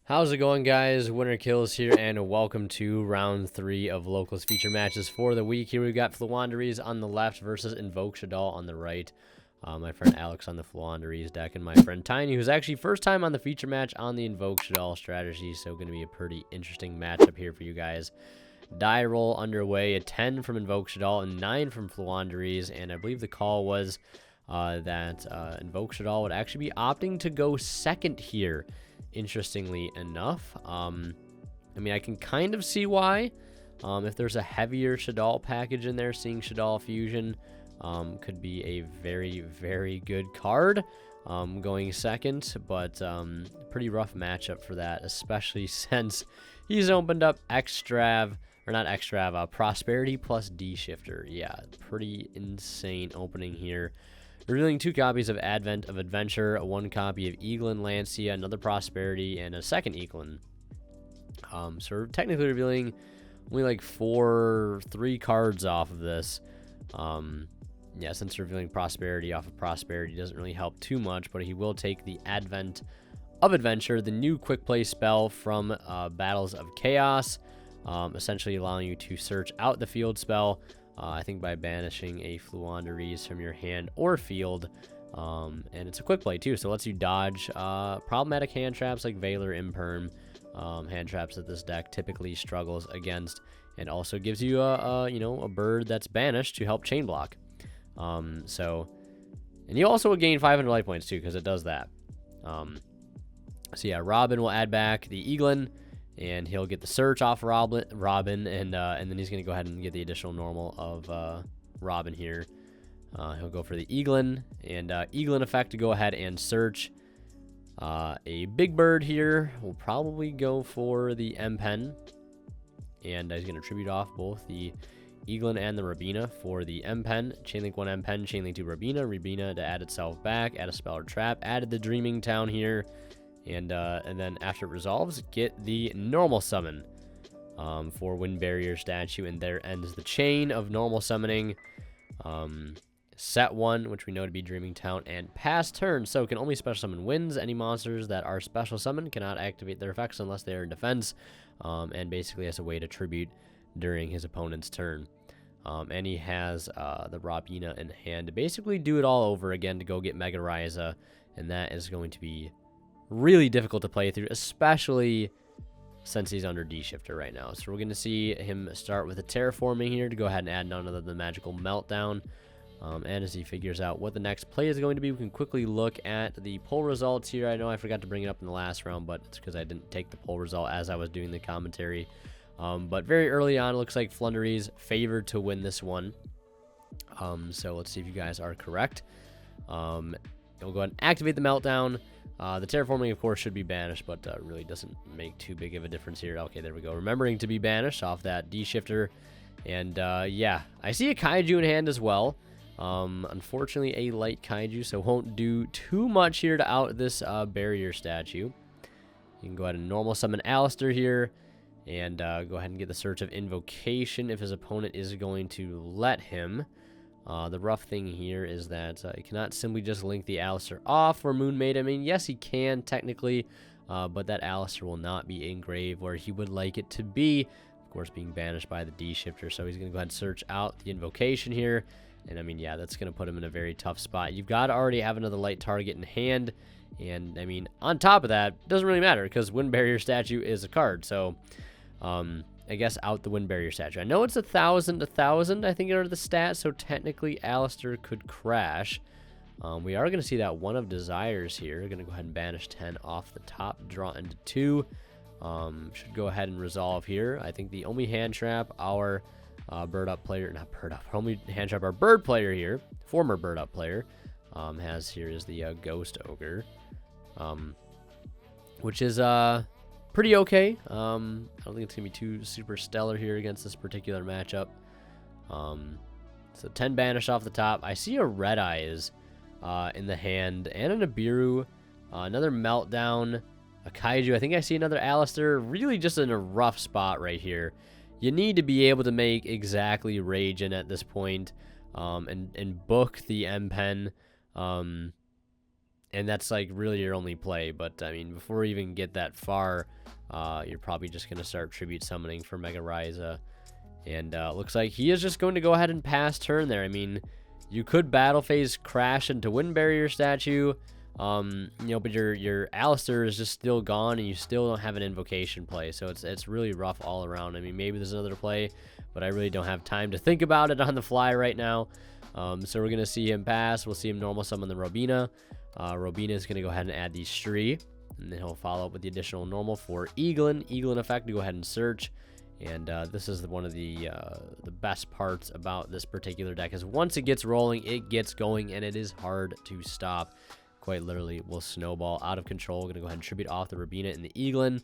How's it going, guys? Winner Kills here, and welcome to round 3 of Locals feature matches for the week. Here we've got Floowandereeze on the left versus Invoked on the right. My friend Alex on the Floowandereeze deck, and my friend Tiny, who's actually first time on the feature match on the Invoked strategy, so going to be a pretty interesting matchup here for you guys. Die roll underway, a 10 from Invoked and 9 from Floowandereeze, and I believe the call was that Invoked would actually be opting to go second here. Interestingly enough, I mean, I can kind of see why. If there's a heavier Shaddoll package in there, seeing Shaddoll Fusion could be a very, very good card going second, but pretty rough matchup for that, especially since he's opened up Prosperity plus D-Shifter. Yeah, pretty insane opening here. Revealing 2 copies of Advent of Adventure, 1 copy of Eaglin Lancia, another Prosperity, and a second Eaglin. So we're technically revealing only like 3 cards off of this. Yeah, since revealing Prosperity off of Prosperity doesn't really help too much, but he will take the Advent of Adventure, the new quick play spell from Battles of Chaos, essentially allowing you to search out the field spell. I think by banishing a Floowandereeze from your hand or field. And it's a quick play too, so it lets you dodge problematic hand traps like Valor Imperm, hand traps that this deck typically struggles against, and also gives you a bird that's banished to help chain block. And you also will gain 500 life points too, because it does that. So yeah, Robin will add back the Eaglin, and he'll get the search off Robin, and then he's going to go ahead and get the additional normal of Robin here. He'll go for the Eaglin, and Eaglin effect to go ahead and search. A big bird here will probably go for the M-Pen, and he's going to tribute off both the Eaglin and the Rabina for the M-Pen. Chainlink 1 M-Pen, Chainlink 2 Rabina to add itself back, add a spell or trap, added the Dreaming Town here. And then after it resolves, get the normal summon for Wind Barrier statue, and there ends the chain of normal summoning. Set 1, which we know to be Dreaming Town, and pass turn, so can only special summon winds. Any monsters that are special summoned cannot activate their effects unless they are in defense, and basically as a way to tribute during his opponent's turn. And he has the Rabina in hand to basically do it all over again to go get Mega Ryza, and that is going to be really difficult to play through, especially since he's under D-Shifter right now. So we're going to see him start with a Terraforming here to go ahead and add none other than the Magical Meltdown. And as he figures out what the next play is going to be, we can quickly look at the poll results here. I know I forgot to bring it up in the last round, but it's because I didn't take the poll result as I was doing the commentary. But very early on, it looks like Floowandereeze favored to win this one. So let's see if you guys are correct. We'll go ahead and activate the Meltdown. The Terraforming, of course, should be banished, but really doesn't make too big of a difference here. Okay, there we go. Remembering to be banished off that D-Shifter. And, yeah, I see a Kaiju in hand as well. Unfortunately, a light Kaiju, so won't do too much here to out this barrier statue. You can go ahead and normal summon Alistair here, and go ahead and get the search of Invocation if his opponent is going to let him. The rough thing here is that he cannot simply just link the Alistair off for Moonmaid. I mean, yes, he can technically, but that Alistair will not be engraved where he would like it to be. Of course, being banished by the D-Shifter, so he's going to go ahead and search out the Invocation here. And, I mean, yeah, that's going to put him in a very tough spot. You've got to already have another light target in hand. And, I mean, on top of that, it doesn't really matter because Wind Barrier statue is a card. So, I guess out the Wind Barrier statue. I know it's 1,000, I think, are the stats, so technically Alistair could crash. We are going to see that One of Desires here. We're going to go ahead and banish 10 off the top, draw into 2. Should go ahead and resolve here. I think the only hand trap our bird up player, not bird up, only hand trap our bird player here, former bird up player, has here is the Ghost Ogre, which is pretty okay. I don't think it's gonna be too super stellar here against this particular matchup. So 10 banish off the top. I see a Red Eyes in the hand, and an Nibiru, another Meltdown, a Kaiju. I think I see another Alistair. Really just in a rough spot right here. You need to be able to make exactly Ragin at this point, and book the M-Pen. And and that's like really your only play. But I mean, before you even get that far, you're probably just going to start tribute summoning for Mekk. And looks like he is just going to go ahead and pass turn there. I mean, you could battle phase crash into Wind Barrier statue, you know, but your Alistair is just still gone, and you still don't have an invocation play. So it's really rough all around. I mean, maybe there's another play, but I really don't have time to think about it on the fly right now. So we're going to see him pass. We'll see him normal summon the Robina. Robina is going to go ahead and add the Stree, and then he'll follow up with the additional normal for Eaglin effect to go ahead and search. And this is one of the best parts about this particular deck, is once it gets rolling, it gets going, and it is hard to stop. Quite literally will snowball out of control. Going to go ahead and tribute off the Robina and the Eaglin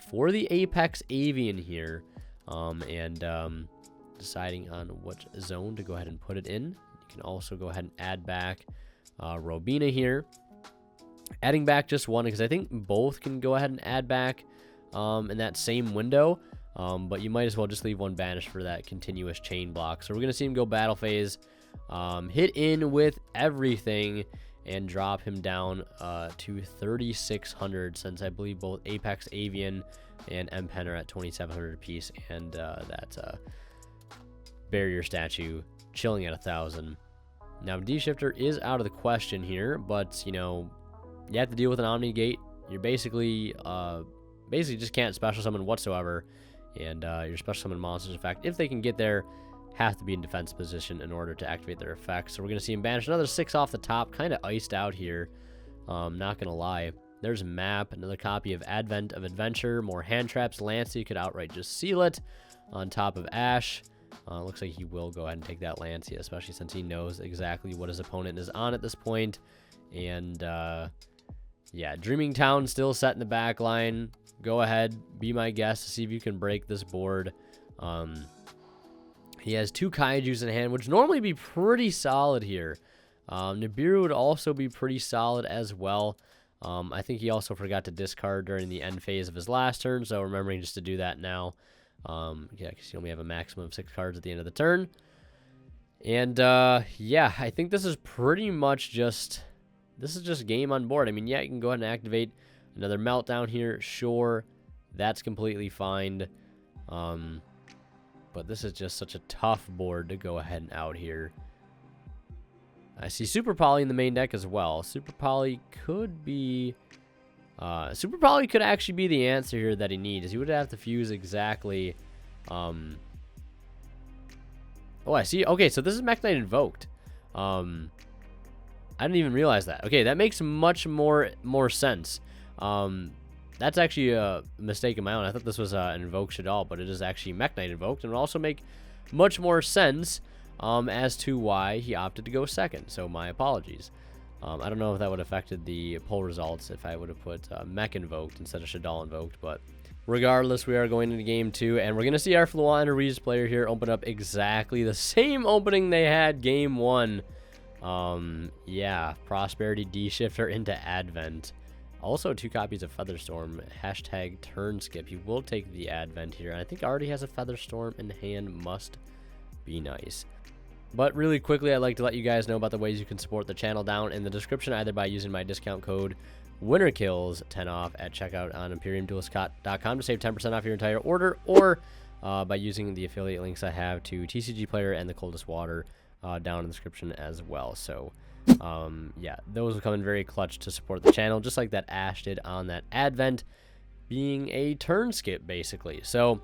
for the Apex Avian here, and deciding on what zone to go ahead and put it in. You can also go ahead and add back Robina here, adding back just one, because I think both can go ahead and add back in that same window. But you might as well just leave one banished for that continuous chain block. So we're going to see him go battle phase, hit in with everything, and drop him down to 3,600, since I believe both Apex Avian and M-Pen are at 2,700 apiece, and that barrier statue chilling at 1,000. Now, D-Shifter is out of the question here, but, you know, you have to deal with an Omni Gate. You're basically just can't special summon whatsoever. And your special summon monsters, in fact, if they can get there, have to be in defense position in order to activate their effects. So we're going to see him banish another 6 off the top, kind of iced out here. Not going to lie. There's Map, another copy of Advent of Adventure, more hand traps. Lancey could outright just seal it on top of Ash. Looks like he will go ahead and take that Lancey, especially since he knows exactly what his opponent is on at this point. And yeah, Dreaming Town still set in the back line. Go ahead, be my guest to see if you can break this board. He has 2 Kaijus in hand, which normally be pretty solid here. Nibiru would also be pretty solid as well. I think he also forgot to discard during the end phase of his last turn, so remembering just to do that now. Yeah, because you only have a maximum of 6 cards at the end of the turn. And yeah, I think this is pretty much just game on board. I mean, yeah, you can go ahead and activate another Meltdown here, sure, that's completely fine. But this is just such a tough board to go ahead and out here. I see Super Poly in the main deck as well. Super Poly could be... Super Poly could actually be the answer here that he needs. He would have to fuse exactly... Oh, I see. Okay, so this is Mekk Knight Invoked. I didn't even realize that. Okay, that makes much more sense. That's actually a mistake of my own. I thought this was an Invoked Shaddoll, but it is actually Mekk Knight Invoked, and it would also make much more sense as to why he opted to go second. So my apologies. I don't know if that would have affected the poll results if I would have put Mekk Invoked instead of Shaddoll Invoked, but regardless, we are going into game 2, and we're going to see our Floowandereeze player here open up exactly the same opening they had game 1. Yeah, Prosperity D-Shifter into Advent. Also 2 copies of Featherstorm, hashtag turn skip. He will take the Advent here. I think already has a Featherstorm in hand, must be nice. But really quickly, I'd like to let you guys know about the ways you can support the channel down in the description, either by using my discount code WINNERKILLS 10 off at checkout on ImperiumDuelistCot.com to save 10% off your entire order, or by using the affiliate links I have to TCG Player and the Coldest Water down in the description as well. So yeah, those will come in very clutch to support the channel, just like that Ash did on that Advent, being a turn skip basically. So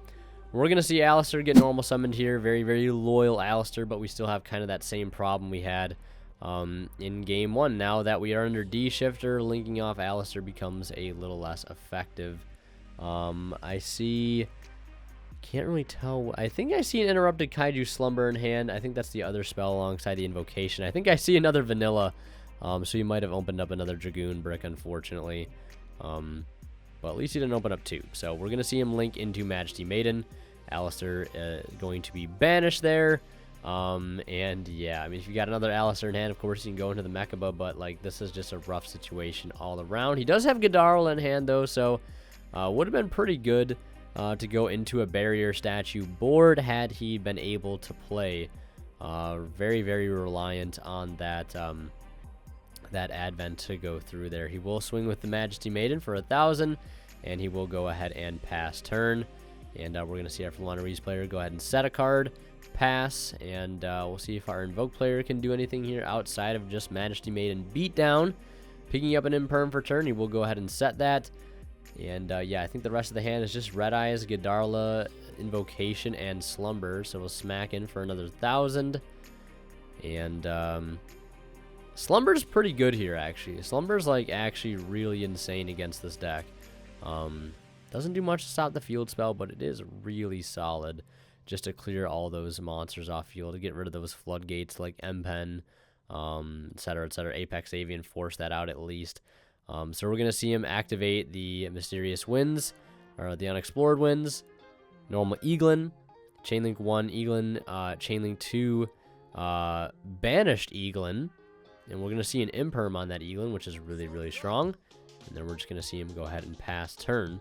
we're gonna see Alistair get normal summoned here, very, very loyal Alistair, but we still have kind of that same problem we had in game 1. Now that we are under D-Shifter, linking off Alistair becomes a little less effective. I see... Can't really tell. I think I see an Interrupted Kaiju Slumber in hand. I think that's the other spell alongside the Invocation. I think I see another Vanilla. So you might have opened up another Dragoon Brick, unfortunately. But at least he didn't open up 2. So we're going to see him link into Majesty Maiden. Alistair going to be banished there. And yeah, I mean, if you got another Alistair in hand, of course, you can go into the Mekka, but like, this is just a rough situation all around. He does have Godarl in hand, though, so would have been pretty good to go into a barrier statue board had he been able to play. Very, very reliant on that that Advent to go through there. He will swing with the Majesty Maiden for 1,000, and he will go ahead and pass turn. And we're going to see our Floowandereeze player go ahead and set a card, pass, and we'll see if our Invoked player can do anything here outside of just Majesty Maiden beatdown. Picking up an Imperm for turn, he will go ahead and set that. And yeah, I think the rest of the hand is just Red Eyes, Gadarla, Invocation, and Slumber. So we'll smack in for another 1,000. And Slumber's pretty good here, actually. Slumber's like actually really insane against this deck. Doesn't do much to stop the field spell, but it is really solid just to clear all those monsters off field, to get rid of those floodgates like M-Pen, et cetera, Apex Avian, force that out at least. So we're going to see him activate the Mysterious Winds, or the Unexplored Winds, normal Eaglin, Chainlink 1 Eaglin, Chainlink 2 Banished Eaglin, and we're going to see an Imperm on that Eaglin, which is really, really strong. And then we're just going to see him go ahead and pass turn,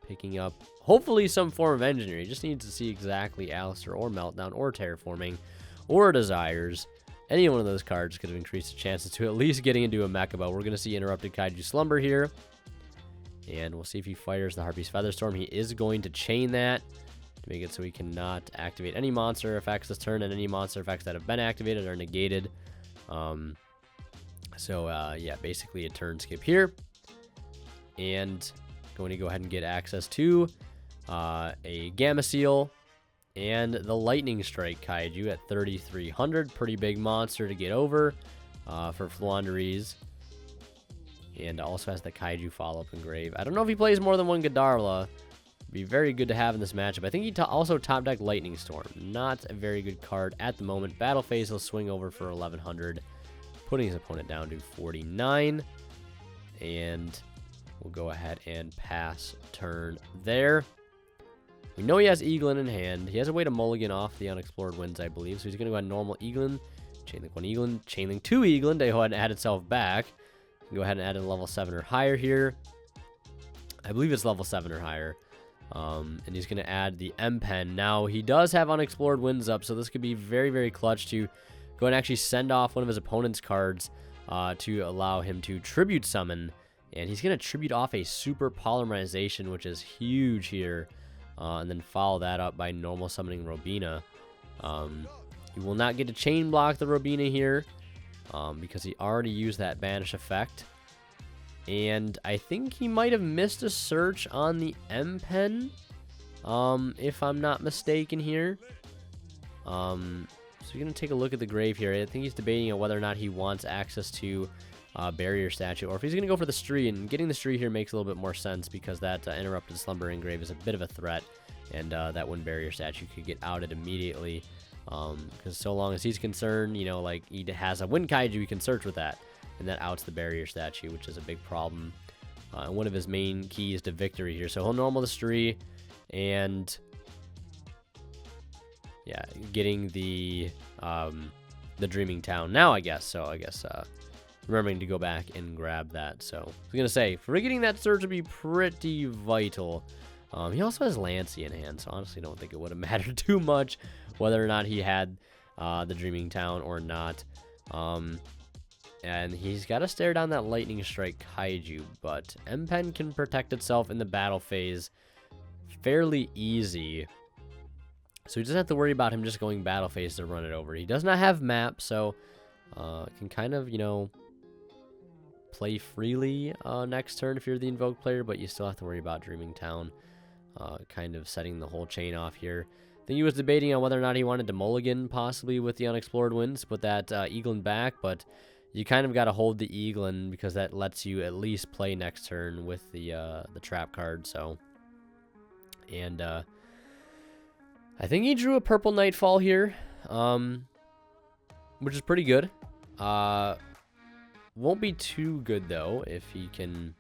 picking up hopefully some form of Engineer. He just needs to see exactly Alistair or Meltdown or Terraforming or Desires. Any one of those cards could have increased the chances to at least getting into a Mekk. We're going to see Interrupted Kaiju Slumber here. And we'll see if he fires the Harpy's Featherstorm. He is going to chain that to make it so he cannot activate any monster effects this turn, and any monster effects that have been activated are negated. Yeah, basically a turn skip here. And going to go ahead and get access to a Gamma Seal and the Lightning Strike Kaiju at 3,300. Pretty big monster to get over for Floowandereeze. And also has the Kaiju follow-up engrave. I don't know if he plays more than one Gadarla. Be very good to have in this matchup. I think he also top deck Lightning Storm. Not a very good card at the moment. Battle phase, he'll swing over for 1,100, putting his opponent down to 49. And we'll go ahead and pass turn there. We know he has Eaglin in hand. He has a way to mulligan off the Unexplored Winds, I believe. So he's going to go ahead and normal Eaglin, Chainlink 1 Eaglin, Chainlink 2 Eaglin to go ahead and add itself back. Go ahead and add a level 7 or higher here. I believe it's level 7 or higher. And he's going to add the M-Pen. Now, he does have Unexplored Winds up, so this could be very, very clutch to go and actually send off one of his opponent's cards to allow him to Tribute Summon. And he's going to Tribute off a Super Polymerization, which is huge here. And then follow that up by normal summoning Robina. He will not get to chain block the Robina here because he already used that Banish effect. And I think he might have missed a search on the M-Pen, if I'm not mistaken here. So we're going to take a look at the grave here. I think he's debating on whether or not he wants access to Barrier Statue, or if he's going to go for the Stree. And getting the Stree here makes a little bit more sense because that Interrupted Slumber engrave is a bit of a threat. And that one Barrier Statue could get outed immediately. Because so long as he's concerned, you know, like he has a Wind Kaiju, he can search with that. And that outs the Barrier Statue, which is a big problem. And one of his main keys to victory here. So he'll normal the Stree. And yeah, getting the Dreaming Town now, I guess. So I guess remembering to go back and grab that. So I was going to say, for getting that search would be pretty vital. He also has Lancey in hand, so honestly don't think it would have mattered too much whether or not he had the Dreaming Town or not. And he's got to stare down that Lightning Strike Kaiju, but M-Pen can protect itself in the battle phase fairly easy. So he doesn't have to worry about him just going battle phase to run it over. He does not have map, so can kind of, you know, play freely next turn if you're the Invoked player, but you still have to worry about Dreaming Town kind of setting the whole chain off here. I think he was debating on whether or not he wanted to mulligan possibly with the Unexplored Winds, put that Eaglin back, but you kind of got to hold the Eaglin because that lets you at least play next turn with the trap card. So, and I think he drew a purple Nightfall here, which is pretty good. Won't be too good though if he can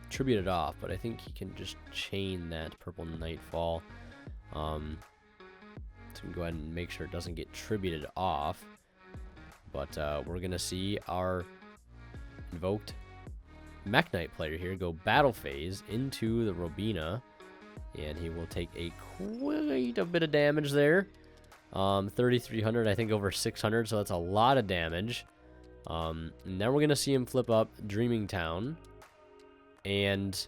tribute it off, but I think he can just chain that purple Nightfall. So we can go ahead and make sure it doesn't get tributed off. But we're going to see our Invoked Mekk Knight player here go battle phase into the Robina. And he will take quite a bit of damage there. 3,300, I think over 600, so that's a lot of damage. And then we're going to see him flip up Dreaming Town. And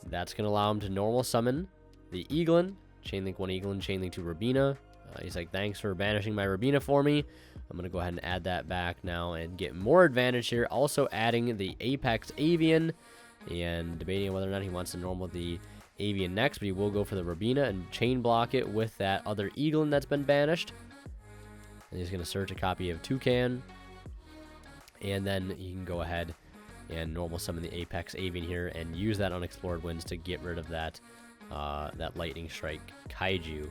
that's going to allow him to normal summon the Eaglin. Chainlink 1 Eaglin, Chainlink 2 Rabina. He's like, thanks for banishing my Rabina for me. I'm going to go ahead and add that back now and get more advantage here. Also adding the Apex Avian. And debating whether or not he wants to normal the Avian next. But he will go for the Rabina and chain block it with that other Eaglin that's been banished. And he's going to search a copy of Toucan. And then he can go ahead and normal summon the Apex Avian here and use that Unexplored Winds to get rid of that that Lightning Strike Kaiju.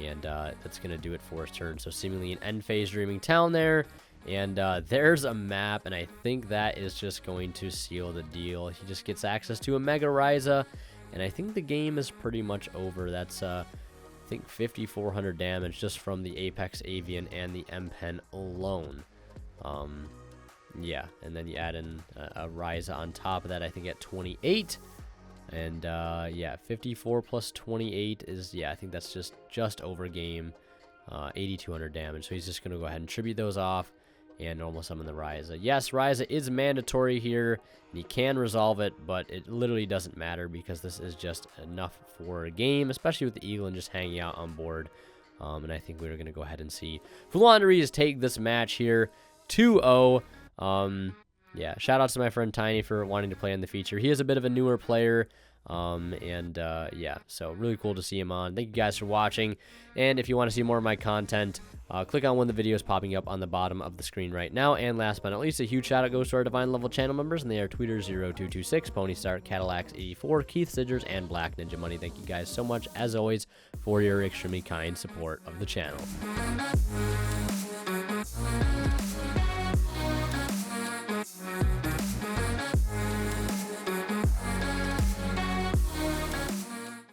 And that's going to do it for his turn. So seemingly an end phase Dreaming Town there. And there's a map, and I think that is just going to seal the deal. He just gets access to a Mega Ryza, and I think the game is pretty much over. That's, I think, 5,400 damage just from the Apex Avian and the M-Pen alone. Yeah, and then you add in a Ryza on top of that, I think, at 28. And, yeah, 54 plus 28 is, yeah, I think that's just over game. 8,200 damage, so he's just going to go ahead and tribute those off. And normal summon the Ryza. Yes, Ryza is mandatory here, and you can resolve it, but it literally doesn't matter because this is just enough for a game, especially with the Eaglin just hanging out on board. And I think we're going to go ahead and see Floowandereeze take this match here 2-0. Yeah, shout out to my friend Tiny for wanting to play in the feature. He is a bit of a newer player. Yeah, so really cool to see him on. Thank you guys for watching, and if you want to see more of my content, click on one of the videos popping up on the bottom of the screen right now. And last but not least, a huge shout out goes to our Divine Level channel members, and they are Tweeter0226, Ponystar, Cadillacs84, Keith Sidgers, and Black Ninja Money. Thank you guys so much, as always, for your extremely kind support of the channel.